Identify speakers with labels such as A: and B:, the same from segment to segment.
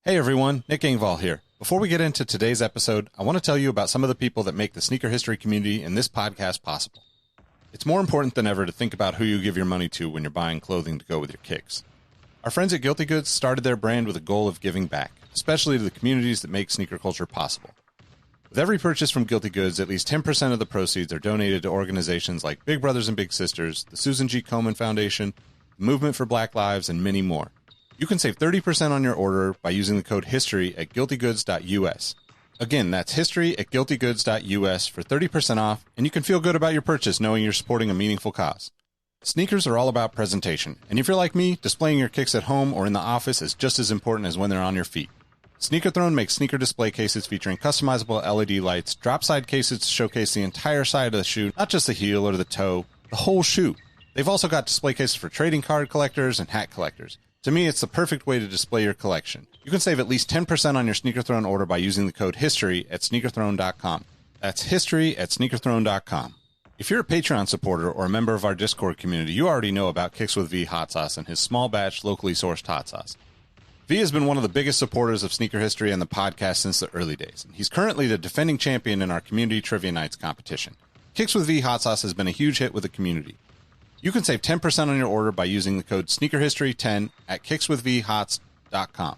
A: Hey everyone, Nick Engvall here. Before we get into today's episode, I want to tell you about some of the people that make the sneaker history community and this podcast possible. It's more important than ever to think about who you give your money to when you're buying clothing to go with your kicks. Our friends at Guilty Goods started their brand with a goal of giving back, especially to the communities that make sneaker culture possible. With every purchase from Guilty Goods, at least 10% of the proceeds are donated to organizations like Big Brothers and Big Sisters, the Susan G. Komen Foundation, the Movement for Black Lives, and many more. You can save 30% on your order by using the code HISTORY at guiltygoods.us. Again, that's history at guiltygoods.us for 30% off, and you can feel good about your purchase knowing you're supporting a meaningful cause. Sneakers are all about presentation, and if you're like me, displaying your kicks at home or in the office is just as important as when they're on your feet. Sneaker Throne makes sneaker display cases featuring customizable LED lights, drop-side cases to showcase the entire side of the shoe, not just the heel or the toe, the whole shoe. They've also got display cases for trading card collectors and hat collectors. To me, it's the perfect way to display your collection. You can save at least 10% on your Sneaker Throne order by using the code HISTORY at sneakerthrone.com. That's history at sneakerthrone.com. If you're a Patreon supporter or a member of our Discord community, you already know about Kicks with V Hot Sauce and his small batch, locally sourced hot sauce. V has been one of the biggest supporters of sneaker history and the podcast since the early days. He's currently the defending champion in our community trivia nights competition. Kicks with V Hot Sauce has been a huge hit with the community. You can save 10% on your order by using the code SneakerHistory10 at kickswithvhots.com.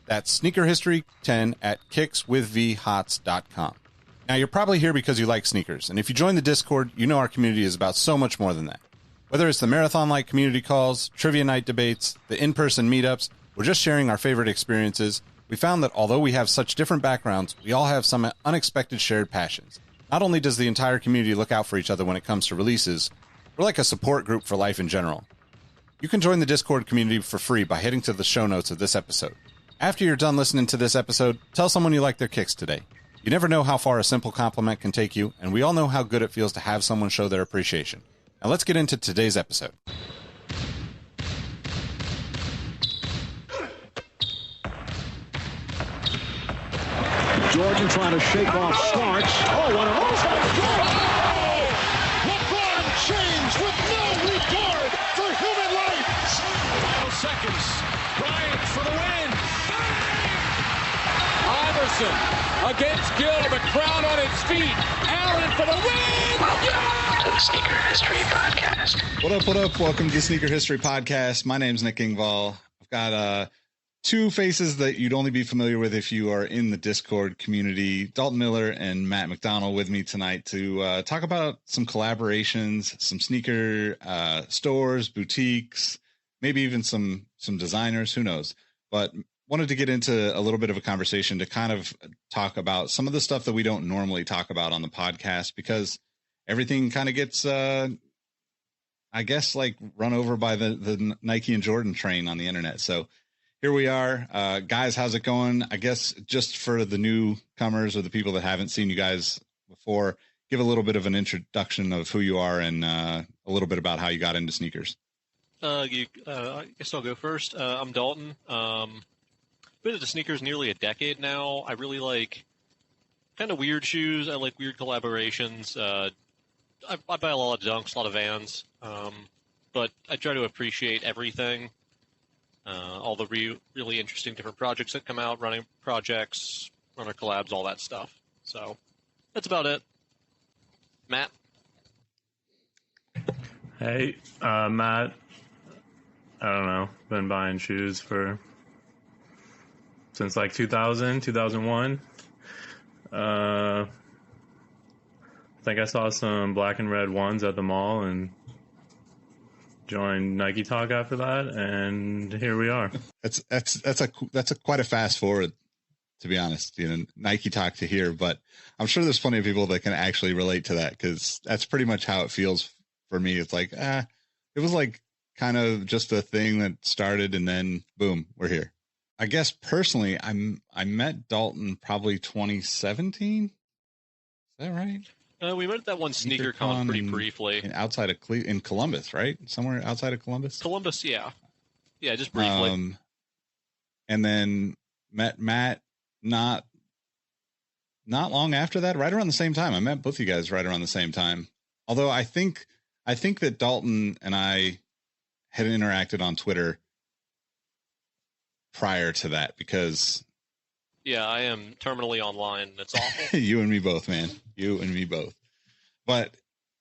A: That's SneakerHistory10 at kickswithvhots.com. Now, you're probably here because you like sneakers, and if you join the Discord, you know our community is about so much more than that. Whether it's the marathon-like community calls, trivia night debates, the in-person meetups, or just sharing our favorite experiences, we found that although we have such different backgrounds, we all have some unexpected shared passions. Not only does the entire community look out for each other when it comes to releases, we're like a support group for life in general. You can join the Discord community for free by heading to the show notes of this episode. After you're done listening to this episode, tell someone you like their kicks today. You never know how far a simple compliment can take you, and we all know how good it feels to have someone show their appreciation. Now let's get into today's episode.
B: Jordan trying to shake off Starks. Oh, what a move!
C: James with no regard for human life. Final seconds. Bryant for the win. Iverson against Gill. The crowd on its feet. Allen for the win.
D: Welcome to the Sneaker History Podcast.
A: What up? Welcome to the Sneaker History Podcast. My name's Nick Engvall. I've got two faces that you'd only be familiar with if you are in the Discord community, Dalton Miller and Matt McDonald, with me tonight to talk about some collaborations, some sneaker stores, boutiques, maybe even some designers, who knows. But wanted to get into a little bit of a conversation to kind of talk about some of the stuff that we don't normally talk about on the podcast, because everything kind of gets, I guess, like run over by the Nike and Jordan train on the internet. So here we are. Guys, how's it going? I guess just for the newcomers or the people that haven't seen you guys before, give a little bit of an introduction of who you are and a little bit about how you got into sneakers.
E: I guess I'll go first. I'm Dalton. Been into sneakers nearly a decade now. I really like kind of weird shoes. I like weird collaborations. I buy a lot of Dunks, a lot of Vans, but I try to appreciate everything. All the really interesting different projects that come out, running projects, runner collabs, all that stuff. So that's about it. Matt?
F: Hey, Matt. I don't know. Been buying shoes since like 2000, 2001. I think I saw some black and red ones at the mall and joined Nike Talk after that, and here we are.
A: That's quite a fast forward, to be honest. Nike Talk to here, but I'm sure there's plenty of people that can actually relate to that, because that's pretty much how it feels for me. It's like, it was like kind of just a thing that started, and then boom, we're here. I guess personally, I met Dalton probably 2017. Is that right?
E: We met at that one sneaker con pretty briefly.
A: Outside of in Columbus, right? Somewhere outside of Columbus?
E: Columbus, yeah. Yeah, just briefly.
A: And then met Matt not long after that, right around the same time. I met both of you guys right around the same time. Although I think that Dalton and I had interacted on Twitter prior to that, because
E: Yeah, I am terminally online. It's awful.
A: You and me both, man. You and me both. But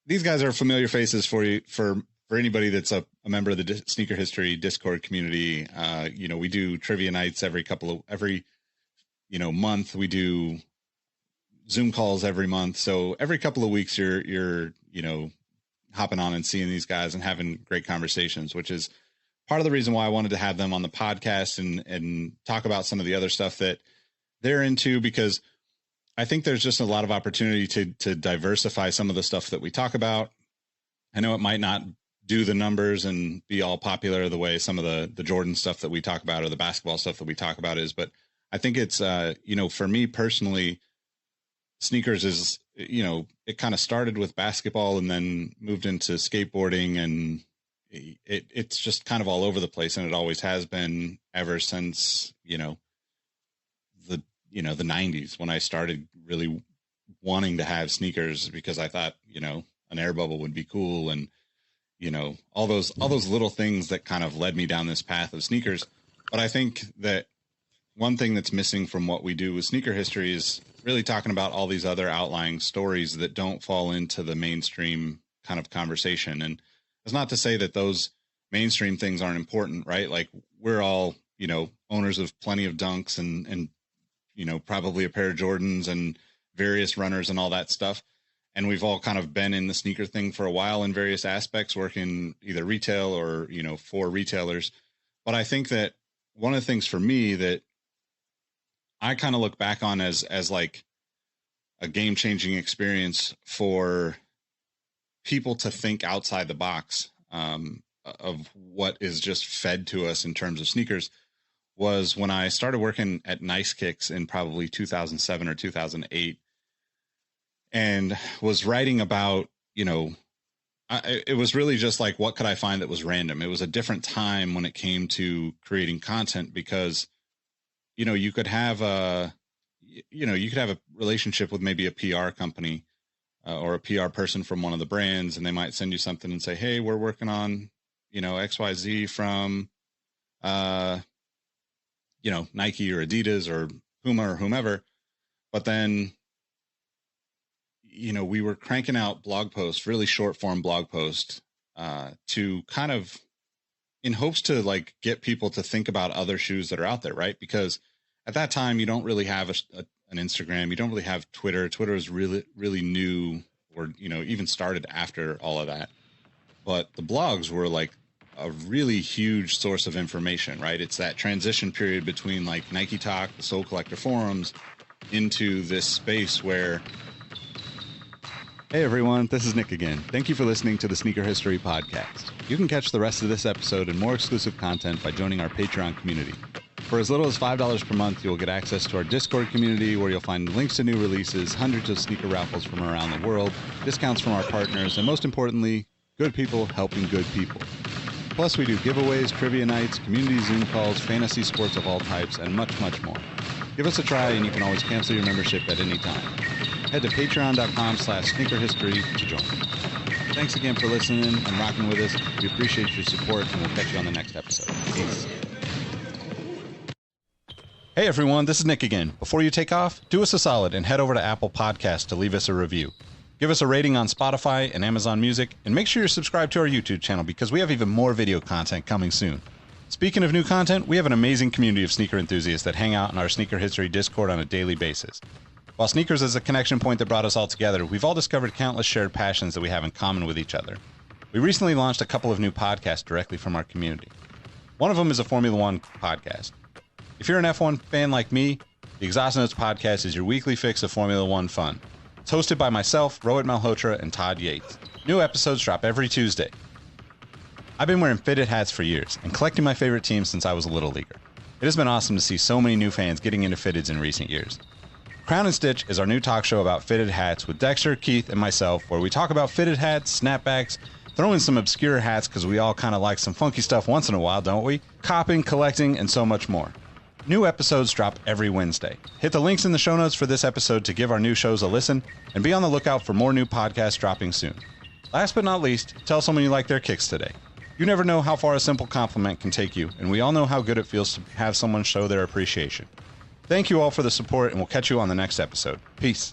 A: these guys are familiar faces for you, for anybody that's a member of the Sneaker History Discord community. We do trivia nights every month. We do Zoom calls every month. So every couple of weeks, you're hopping on and seeing these guys and having great conversations, which is part of the reason why I wanted to have them on the podcast and talk about some of the other stuff that they're into, because I think there's just a lot of opportunity to diversify some of the stuff that we talk about. I know it might not do the numbers and be all popular the way some of the Jordan stuff that we talk about or the basketball stuff that we talk about is, but I think it's, for me personally, sneakers is, it kind of started with basketball and then moved into skateboarding, and it's just kind of all over the place. And it always has been ever since, the 90s, when I started really wanting to have sneakers because I thought, an air bubble would be cool. And, all those little things that kind of led me down this path of sneakers. But I think that one thing that's missing from what we do with Sneaker History is really talking about all these other outlying stories that don't fall into the mainstream kind of conversation. And it's not to say that those mainstream things aren't important, right? Like, we're all, owners of plenty of Dunks and probably a pair of Jordans and various runners and all that stuff. And we've all kind of been in the sneaker thing for a while in various aspects, working either retail or, for retailers. But I think that one of the things for me that I kind of look back on as like a game-changing experience for people to think outside the box of what is just fed to us in terms of sneakers was when I started working at Nice Kicks in probably 2007 or 2008, and was writing about, it was really just like, what could I find that was random? It was a different time when it came to creating content, because you could have a relationship with maybe a PR company or a PR person from one of the brands, and they might send you something and say, hey, we're working on, XYZ from, Nike or Adidas or Puma or whomever. But then, we were cranking out blog posts, really short form blog posts, to kind of in hopes to like get people to think about other shoes that are out there. Right. Because at that time, you don't really have an Instagram. You don't really have Twitter. Twitter is really, really new, or, even started after all of that. But the blogs were like a really huge source of information, right? It's that transition period between like Nike Talk, the Soul Collector forums, into this space where, hey everyone, this is Nick again. Thank you for listening to the Sneaker History Podcast. You can catch the rest of this episode and more exclusive content by joining our Patreon community. For as little as $5 per month, you'll get access to our Discord community, where you'll find links to new releases, hundreds of sneaker raffles from around the world, discounts from our partners, and most importantly, good people helping good people. Plus, we do giveaways, trivia nights, community Zoom calls, fantasy sports of all types, and much, much more. Give us a try, and you can always cancel your membership at any time. Head to patreon.com/sneakerhistory to join. Thanks again for listening and rocking with us. We appreciate your support, and we'll catch you on the next episode. Peace. Hey everyone, this is Nick again. Before you take off, do us a solid and head over to Apple Podcasts to leave us a review. Give us a rating on Spotify and Amazon Music, and make sure you're subscribed to our YouTube channel, because we have even more video content coming soon. Speaking of new content, we have an amazing community of sneaker enthusiasts that hang out in our Sneaker History Discord on a daily basis. While sneakers is a connection point that brought us all together, we've all discovered countless shared passions that we have in common with each other. We recently launched a couple of new podcasts directly from our community. One of them is a Formula One podcast. If you're an F1 fan like me, the Exhaust Notes podcast is your weekly fix of Formula One fun. It's hosted by myself, Rohit Malhotra, and Todd Yates. New episodes drop every Tuesday. I've been wearing fitted hats for years and collecting my favorite teams since I was a little leaguer. It has been awesome to see so many new fans getting into fitteds in recent years. Crown and Stitch is our new talk show about fitted hats with Dexter, Keith, and myself, where we talk about fitted hats, snapbacks, throw in some obscure hats because we all kind of like some funky stuff once in a while, don't we? Copping, collecting, and so much more. New episodes drop every Wednesday. Hit the links in the show notes for this episode to give our new shows a listen, and be on the lookout for more new podcasts dropping soon. Last but not least, tell someone you like their kicks today. You never know how far a simple compliment can take you, and we all know how good it feels to have someone show their appreciation. Thank you all for the support, and we'll catch you on the next episode. Peace.